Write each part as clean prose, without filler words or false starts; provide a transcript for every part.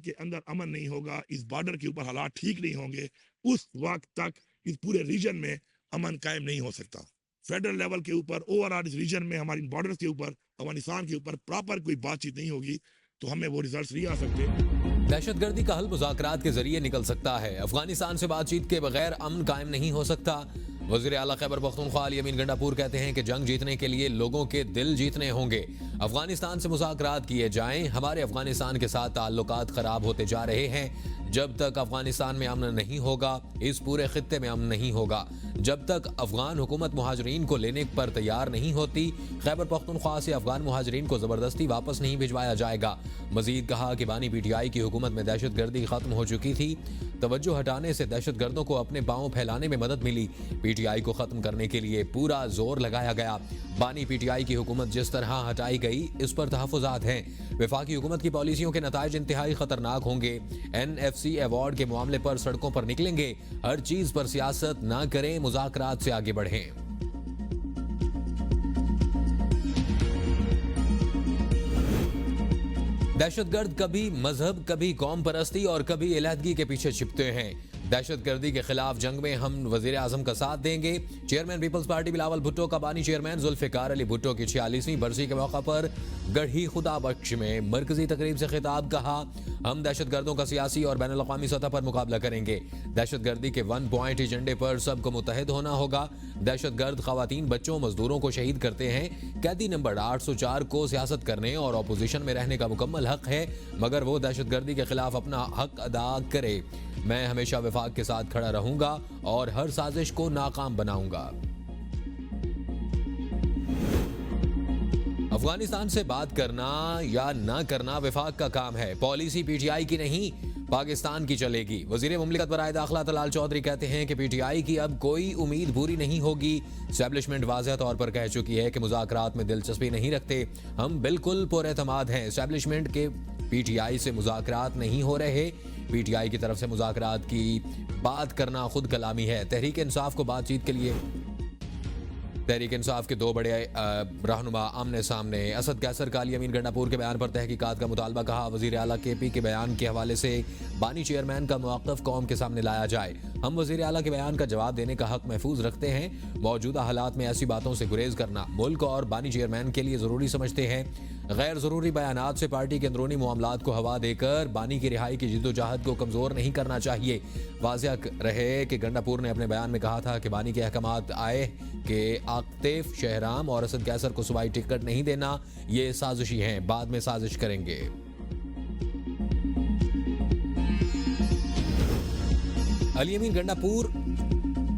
के अंदर अमन नहीं होगा, इस बॉर्डर के ऊपर हालात ठीक नहीं होंगे, उस वक्त तक इस पूरे रीजन में अमन कायम नहीं हो सकता। फेडरल लेवल के ऊपर ओवरऑल इस रीजन में हमारी बॉर्डर्स के ऊपर अफगानिस्तान के ऊपर प्रॉपर कोई बातचीत नहीं होगी तो हमें वो रिजल्ट नहीं आ सकते। दहशतगर्दी का हल मुज़ाकरात के जरिए निकल सकता है। अफगानिस्तान से बातचीत के बगैर अमन कायम नहीं हो सकता। वज़ीर आला खैबर पख्तूनख्वा अली अमीन गंडापुर कहते हैं कि जंग जीतने के लिए लोगों के दिल जीतने होंगे। अफगानिस्तान से मुज़ाकरात किए जाएं। हमारे अफगानिस्तान के साथ ताल्लुकात खराब होते जा रहे हैं। जब तक अफगानिस्तान में अमन नहीं होगा, इस पूरे खित्ते में अमन नहीं होगा। जब तक अफगान हुकूमत मुहाजिरीन को लेने पर तैयार नहीं होती, खैबर पख्तूनख्वा से अफगान मुहाजिरीन को जबरदस्ती वापस नहीं भिजवाया जाएगा। मजीद कहा कि बानी पीटीआई की हुकूमत में दहशतगर्दी खत्म हो चुकी थी। तवज्जो हटाने से दहशतगर्दों को अपने पांव फैलाने में मदद मिली। पीटीआई को खत्म करने के लिए पूरा जोर लगाया गया। बानी पीटीआई की हुकूमत जिस तरह हटाई गई, इस पर तहफ़्फ़ुज़ात हैं। वफाकी हुकूमत की पॉलिसियों के नताइज इंतहाई खतरनाक होंगे। NFC अवार्ड के मामले पर सड़कों पर निकलेंगे। हर चीज पर सियासत ना करें, मुज़ाकरात से आगे बढ़ें। दहशतगर्द कभी मजहब, कभी कौम परस्ती और कभी अलहदगी के पीछे छिपते हैं। दहशतगर्दी के खिलाफ जंग में हम वजीर आजम का साथ देंगे। Chairman peoples party Bilawal Bhutto का बानी चेयरमैन जुल्फिकार अली भुट्टो की 46वीं बरसी के मौका पर गढ़ी खुदा बख्श में मरकजी तकरीब से खिताब। कहा, हम दहशतगर्दों का सियासी और बैनुल अक़वामी सतह पर मुकाबला करेंगे। दहशतगर्दी के 1 पॉइंट एजेंडे पर सबको मुतहद होना होगा। दहशतगर्द खवातीन, बच्चों, मजदूरों को शहीद करते हैं। कैदी नंबर 804 को सियासत करने और अपोजिशन में रहने का मुकम्मल हक है, मगर वो दहशतगर्दी के खिलाफ अपना हक अदा करे। मैं हमेशा वफाक के साथ खड़ा रहूंगा और हर साजिश को नाकाम बनाऊंगा। अफगानिस्तान से बात करना या ना करना वफाक का काम है, पॉलिसी पीटीआई की नहीं, पाकिस्तान की चलेगी। वजीर मुमलिकत बराए दाखिला तलाल चौधरी कहते हैं कि पीटीआई की अब कोई उम्मीद पूरी नहीं होगी। एस्टैब्लिशमेंट वाज़ेह तौर पर कह चुकी है कि मुज़ाकरात में दिलचस्पी नहीं रखते। हम बिल्कुल पुरएतमाद हैं। एस्टैब्लिशमेंट के पीटीआई से मुज़ाकरात नहीं हो रहे। पीटीआई की तरफ से मुज़ाकरात की बात करना खुद कलामी है। तहरीक इंसाफ को बातचीत के लिए तहरीक इंसाफ के 2 बड़े रहनुमा आमने सामने। असद कैसर का अली अमीन गंडापुर के बयान पर तहकीकात का मुतालबा। कहा, वजीर आला केपी के बयान के हवाले से बानी चेयरमैन का मौक़िफ़ कौम के सामने लाया जाए। हम वजीर आला के बयान का जवाब देने का हक महफूज रखते हैं। मौजूदा हालात में ऐसी बातों से गुरेज करना मुल्क और बानी चेयरमैन के लिए ज़रूरी समझते हैं। गैर ज़रूरी बयानात से पार्टी के अंदरूनी मामलात को हवा देकर बानी की रिहाई की जिद्दोजहद को कमज़ोर नहीं करना चाहिए। वाज़ेह रहे कि गंडापुर ने अपने बयान में कहा था कि बानी के अहकामात आए कि आक्तेफ, शहराम और असद कैसर को सूबाई टिकट नहीं देना, ये साजिशी हैं, बाद में साजिश करेंगे। अली अमीन गंडापुर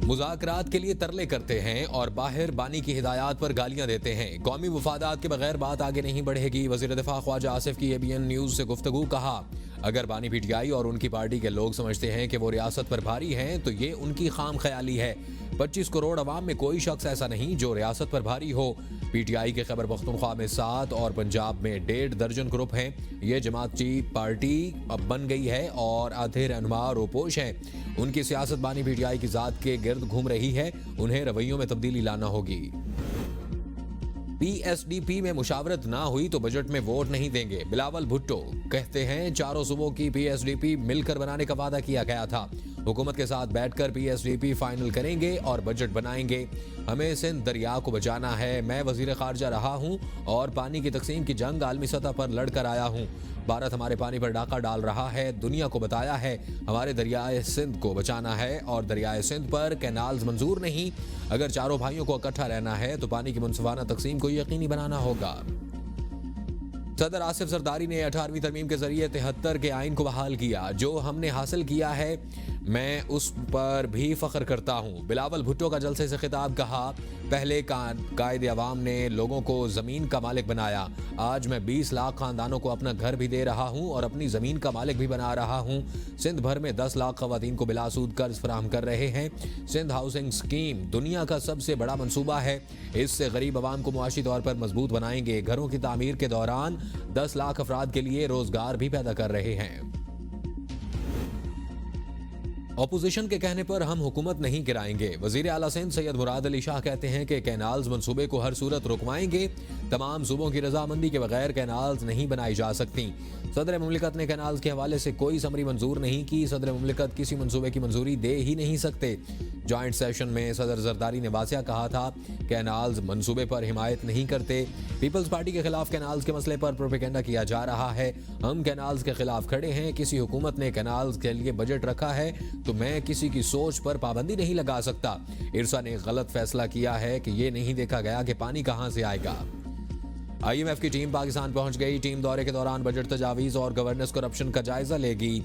मुज़ाकरात के लिए तरले करते हैं और बाहर बानी की हिदायत पर गालियां देते हैं। कौमी वफादात के बगैर बात आगे नहीं बढ़ेगी। वज़ीर दिफा ख्वाजा आसिफ की ABN न्यूज़ से गुफ्तगू। कहा, अगर बानी पीटीआई और उनकी पार्टी के लोग समझते हैं कि वो रियासत पर भारी हैं तो ये उनकी खाम ख्याली है। 25 करोड़ अवाम में कोई शख्स ऐसा नहीं जो रियासत पर भारी हो। पीटीआई के खैबर पख्तूनख्वा में 7 और पंजाब में 1.5 दर्जन ग्रुप हैं। ये जमाती पार्टी अब बन गई है और आधे रहनुमा रोपोश हैं। उनकी सियासत बानी पीटीआई की जात के गिर्द घूम रही है। उन्हें रवैयों में तब्दीली लाना होगी। PSDP में मुशावरत ना हुई तो बजट में वोट नहीं देंगे। बिलावल भुट्टो कहते हैं, चारों सूबों की PSDP मिलकर बनाने का वादा किया गया था। हुकूमत के साथ बैठकर PSDP फाइनल करेंगे और बजट बनाएंगे। हमें सिंध दरिया को बचाना है। मैं वजीर खारजा रहा हूं और पानी की तकसीम की जंग आलमी सतह पर लड़कर आया हूं। भारत हमारे पानी पर डाका डाल रहा है। दुनिया को बताया है हमारे दरियाए सिंध को बचाना है और दरियाए सिंध पर कैनाल्स मंजूर नहीं। अगर चारों भाइयों को इकट्ठा रहना है तो पानी की मुनसिफाना तकसीम को यकीनी बनाना होगा। सदर आसिफ जरदारी ने 18वीं तरमीम के जरिए 73 के आइन को बहाल किया। जो हमने हासिल किया है मैं उस पर भी फख्र करता हूँ। बिलावल भुट्टो का जलसे से खिताब। कहा, पहले कायदे अवाम ने लोगों को ज़मीन का मालिक बनाया। आज मैं 20 लाख ख़ानदानों को अपना घर भी दे रहा हूँ और अपनी ज़मीन का मालिक भी बना रहा हूँ। सिंध भर में 10 लाख ख़वातीन को बिलासूद कर्ज फराहम कर रहे हैं। सिंध हाउसिंग स्कीम दुनिया का सबसे बड़ा मनसूबा है। इससे गरीब अवाम को मुआशी तौर पर मजबूत बनाएंगे। घरों की तामीर के दौरान 10 लाख अफराद के लिए रोजगार भी पैदा कर रहे हैं। ऑपोजिशन के कहने पर हम हुकूमत नहीं गिराएंगे। वजीर आला सिंध सैयद मुराद अली शाह कहते हैं कि कैनाल्स मंसूबे को हर सूरत रुकवाएंगे। तमाम सूबों की रजामंदी के बगैर कैनाल्स नहीं बनाई जा सकती। सदर मुमलिकत ने कैनाल्स के हवाले से कोई समरी मंजूर नहीं की। सदर मुमलिकत किसी मंसूबे की मंजूरी दे ही नहीं सकते। जॉइंट सेशन में सदर जरदारी ने वासिया कहा था, कैनाल्स मंसूबे पर हिमायत नहीं करते। पीपल्स पार्टी के खिलाफ कैनाल्स के मसले पर प्रोपेगेंडा किया जा रहा है। हम कैनाल्स के खिलाफ खड़े हैं। किसी हुकूमत ने कैनाल्स के लिए बजट रखा है तो मैं किसी की सोच पर पाबंदी नहीं लगा सकता। इरसा ने गलत फैसला किया है कि ये नहीं देखा गया कि पानी कहां से आएगा। IMF की टीम पाकिस्तान पहुंच गई। टीम दौरे के दौरान बजट तजावीज़ और गवर्नेंस करप्शन का जायजा लेगी।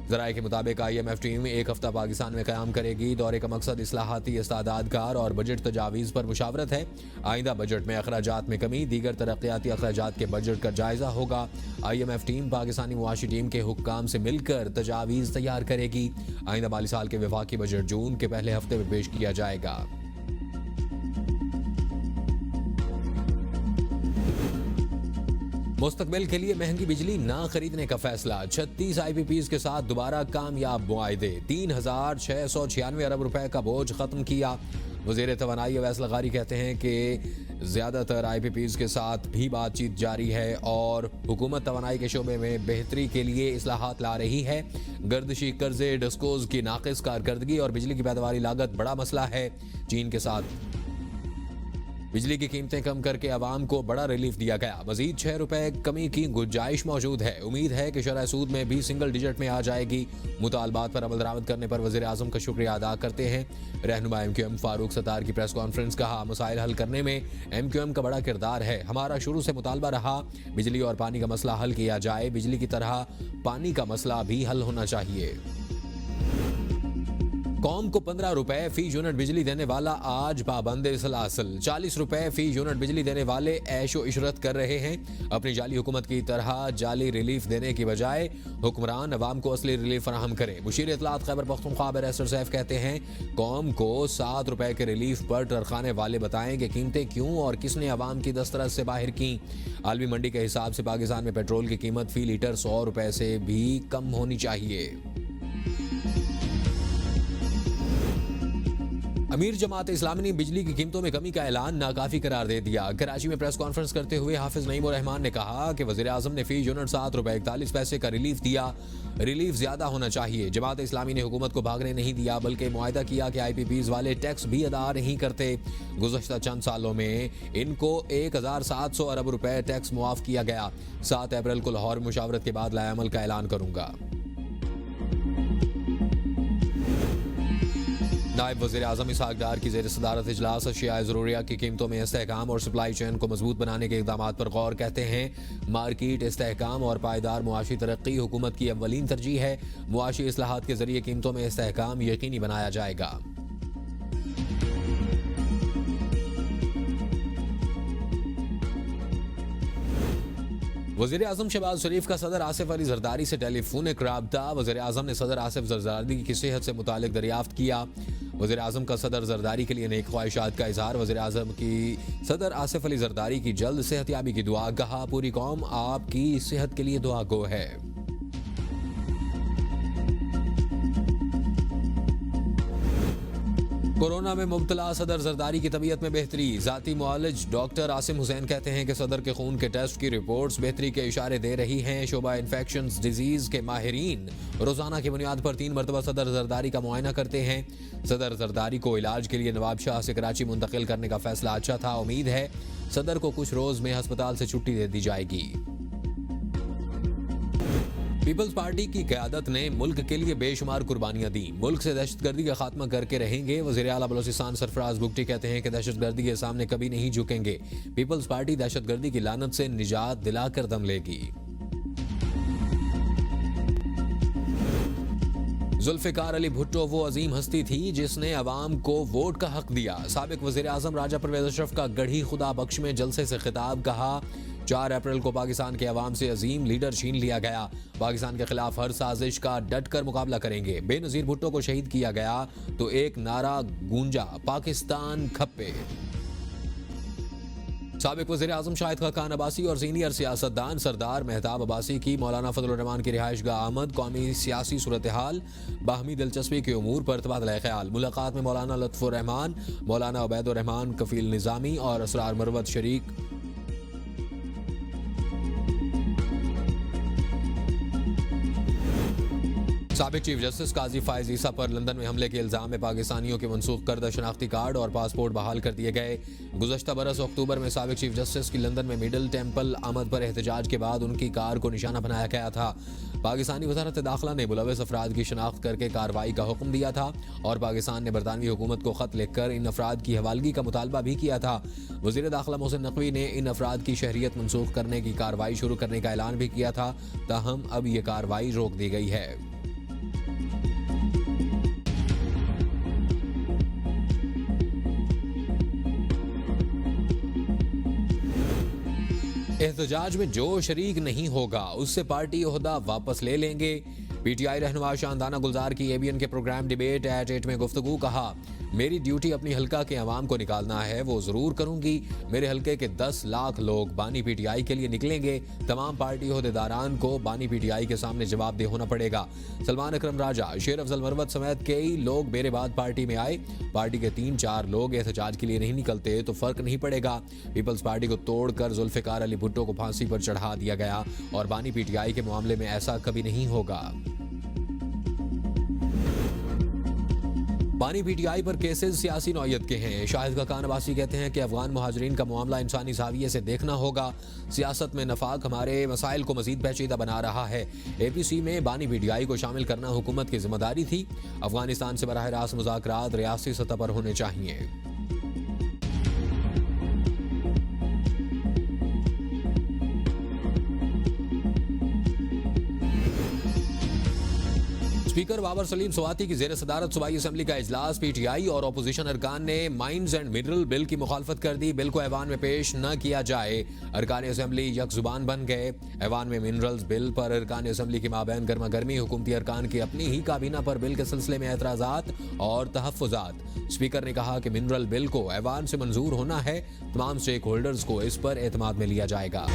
ज़राए के मुताबिक IMF टीम एक हफ्ता पाकिस्तान में क़याम करेगी। दौरे का मकसद इस्लाहाती इस्तादादकार और बजट तजावीज़ पर मुशावरत है। आइंदा बजट में अखराजात में कमी, दीगर तरक्याती अखराजात के बजट का जायजा होगा। IMF टीम पाकिस्तानी मुआशी टीम के हुक्काम से मिलकर तजावीज़ तैयार करेगी। आइंदा माली साल के वफाकी बजट जून के पहले हफ्ते में पेश किया जाएगा। मुस्तकबिल के लिए महंगी बिजली ना खरीदने का फैसला। 36 IPPs के साथ दोबारा कामयाब मुआहदे। 3,696 अरब रुपए का बोझ खत्म किया। वज़ीर तवानाई अवैस लगारी कहते हैं कि ज़्यादातर IPPs के साथ भी बातचीत जारी है और हुकूमत तवानाई के शोबे में बेहतरी के लिए इस्लाहात ला रही है। गर्दिशी कर्जे, डिस्कोज की नाकिस कारकर्दगी और बिजली की पैदावारी लागत बड़ा मसला है। चीन के साथ बिजली की कीमतें कम करके आवाम को बड़ा रिलीफ दिया गया। मजीद 6 रुपए कमी की गुंजाइश मौजूद है। उम्मीद है कि शरह सूद में भी सिंगल डिजिट में आ जाएगी। मुतालबात पर अमल दरामद करने पर वज़ीर आज़म का शुक्रिया अदा करते हैं। रहनुमा MQM फारूक सत्तार की प्रेस कॉन्फ्रेंस। कहा, मसाइल हल करने में MQM का बड़ा किरदार है। हमारा शुरू से मुतालबा रहा बिजली और पानी का मसला हल किया जाए। बिजली की तरह पानी का मसला भी हल होना चाहिए। कौम को 15 रुपए फी यूनिट बिजली देने वाला आज पाबंद सलासल। 40 रुपए फी यूनिट बिजली देने वाले ऐशो इशरत कर रहे हैं। अपनी जाली हुकूमत की तरह जाली रिलीफ देने की बजाय हुक्मरान अवाम को असली रिलीफ फराहम करें। मुशीर इत्तलात खैबर पख्तूनख्वा बैरिस्टर सैफ कहते हैं, कौम को 7 रुपए के रिलीफ पर टरखाने वाले बताएं कि कीमतें क्यों और किसने अवाम की दस्तरस से बाहर की। आलमी मंडी के हिसाब से पाकिस्तान में पेट्रोल की कीमत फी लीटर 100 रुपए से भी कम होनी चाहिए। अमीर जमात इस्लामी ने बिजली की कीमतों में कमी का ऐलान नाकाफी करार दे दिया। कराची में प्रेस कॉन्फ्रेंस करते हुए हाफिज नईम उर रहमान ने कहा कि वज़ीर आज़म ने फी यूनिट 7 रुपए 41 पैसे का रिलीफ दिया। रिलीफ ज्यादा होना चाहिए। जमात इस्लामी ने हुकूमत को भागने नहीं दिया बल्कि मुआहदा किया कि IPPs वाले टैक्स भी अदा नहीं करते। गुज़श्ता चंद सालों में इनको 1,700 अरब रुपए टैक्स मुआफ किया गया। 7 अप्रैल को लाहौर मुशावरत के बाद लाएअमल का ऐलान करूंगा। नायब वज़ीर आज़म इसहाक डार की ज़ेर सदारत इजलास अशियाए ज़रूरिया की कीमतों में इस्तेहकाम और सप्लाई चेन को मजबूत बनाने के इक़दामात पर गौर। कहते हैं, मार्केट इस्तेहकाम और पायदार मुआशी तरक्की हुकूमत की अव्वलीन तरजीह है। मुआशी इस्लाहात के जरिए कीमतों में इस्तेहकाम यकीनी बनाया जाएगा। वज़ीर आज़म शहबाज शरीफ का सदर आसिफ अली जरदारी से टेलीफोनिक राब्ता। वज़ीर आज़म ने सदर आसिफ जरदारी की सेहत से मुतालिक दरियाफ्त किया। वज़ीर आज़म का सदर जरदारी के लिए नेक ख्वाहिशात का इजहार। वज़ीर आज़म की सदर आसिफ अली जरदारी की जल्द सेहतयाबी की दुआ। कहा, पूरी कौम आपकी सेहत के लिए दुआ गो है। कोरोना में मुब्तला सदर जरदारी की तबीयत में बेहतरी। जाती मुआलिज डॉक्टर आसिम हुसैन कहते हैं कि सदर के खून के टेस्ट की रिपोर्ट्स बेहतरी के इशारे दे रही हैं। शोबा इन्फेक्शंस डिजीज के माहिरीन रोजाना की बुनियाद पर 3 मरतबा सदर जरदारी का मुआयना करते हैं। सदर जरदारी को इलाज के लिए नवाब शाह से कराची मुंतकिल करने का फैसला अच्छा था। उम्मीद है सदर को कुछ रोज में अस्पताल से छुट्टी दे दी जाएगी। पीपल्स पार्टी की क़यादत ने मुल्क के लिए बेशुमार कुर्बानियां दी। मुल्क से दहशतगर्दी का खात्मा करके रहेंगे। वज़ीर आला बलोचिस्तान सरफराज बुगटी कहते हैं कि दहशतगर्दी के सामने कभी नहीं झुकेंगे। पीपल्स पार्टी दहशतगर्दी की लानत से निजात दिलाकर दम लेगी। जुल्फ़िकार अली भुट्टो वो अजीम हस्ती थी जिसने अवाम को वोट का हक दिया। साबिक वज़ीर आज़म राजा परवेज़ अशरफ का गढ़ी खुदा बख्श में जलसे से खिताब। कहा, 4 अप्रैल को पाकिस्तान के अवाम से अजीम लीडर छीन लिया गया। पाकिस्तान के खिलाफ हर साजिश का डट कर मुकाबला करेंगे। बेनज़ीर भुट्टो को शहीद किया गया तो एक नारा गूंजा, पाकिस्तान खप्पे। साबिक वज़ीर आज़म शाहिद खान अब्बासी और सीनियर सियासतदान सरदार मेहताब अब्बासी की मौलाना फजल रहमान की रिहाइशगाह आमद, कौमी सियासी सूरत हाल, बाहमी दिलचस्पी के उमूर पर तबादला ख्याल। मुलाकात में मौलाना लुत्फुर रहमान, मौलाना उबैदुर रहमान, कफील निज़ामी और असरार मरवत शरीक। साबिक चीफ जस्टिस काजी फायज ईसा पर लंदन में हमले के इल्जाम में पाकिस्तानियों के मनसूख करदा शनाख्ती कार्ड और पासपोर्ट बहाल कर दिए गए। गुज़श्ता बरस अक्टूबर में साबिक चीफ जस्टिस की लंदन में मिडल टेम्पल आमद पर एहतजाज के बाद उनकी कार को निशाना बनाया गया था। पाकिस्तानी वज़ारत दाखिला ने मुलव्वस अफराद की शनाख्त करके कार्रवाई का हुक्म दिया था और पाकिस्तान ने बरतानवी हुकूमत को खत लिखकर इन अफराद की हवालगी का मुतालबा भी किया था। वज़ीर दाखिला मोहसिन नकवी ने इन अफराद की शहरियत मनसूख करने की कार्रवाई शुरू करने का ऐलान भी किया था, ताहम अब ये कार्रवाई रोक दी गई है। एहतजाज में जो शरीक नहीं होगा उससे पार्टी ओहदा वापस ले लेंगे। पीटीआई रहनुमा शानदाना गुलजार की एबीएन के प्रोग्राम डिबेट एट 8 में गुफ्तगू। कहा, मेरी ड्यूटी अपनी हल्का के अवाम को निकालना है, वो जरूर करूंगी। मेरे हल्के के 10 लाख लोग बानी पीटीआई के लिए निकलेंगे। तमाम पार्टी ओहदेदारान को बानी पीटीआई के सामने जवाबदेह होना पड़ेगा। सलमान अकरम राजा, शेर अफजल मरवत समेत कई लोग मेरे बाद पार्टी में आए। पार्टी के 3-4 लोग एहतजाज के लिए नहीं निकलते तो फर्क नहीं पड़ेगा। पीपल्स पार्टी को तोड़कर जुल्फिकार अली भुट्टो को फांसी पर चढ़ा दिया गया और बानी पीटीआई के मामले में ऐसा कभी नहीं होगा। बानी पीटीआई पर केसेस सियासी नौयत के हैं। शाहिद खान अब्बासी कहते हैं कि अफगान मुहाजिरीन का मामला इंसानी ज़ाविये से देखना होगा। सियासत में नफाक हमारे मसाइल को मजीद पेचीदा बना रहा है। APC में बानी पीटीआई को शामिल करना हुकूमत की जिम्मेदारी थी। अफगानिस्तान से बराह रास्त मुज़ाकरात रियासती सतह पर होने चाहिए। स्पीकर बाबर सलीम स्वाति की जेर सदारत सूबाई असेंबली का इजलास। पीटीआई और अपोजिशन अरकान ने माइंस एंड मिनरल बिल की मुखालफत कर दी। बिल को ऐवान में पेश न किया जाए। अरकान असेंबली यकजुबान बन गए। ऐवान में मिनरल्स बिल पर अरकान असेंबली के माबैन गर्मा गर्मी। हुकूमती अरकान की अपनी ही काबीना पर बिल के सिलसिले में एतराज़ात और तहफ़्फ़ुज़ात। स्पीकर ने कहा कि मिनरल बिल को ऐवान से मंजूर होना है। तमाम स्टेक होल्डर्स को इस पर एतमाद में लिया जाएगा।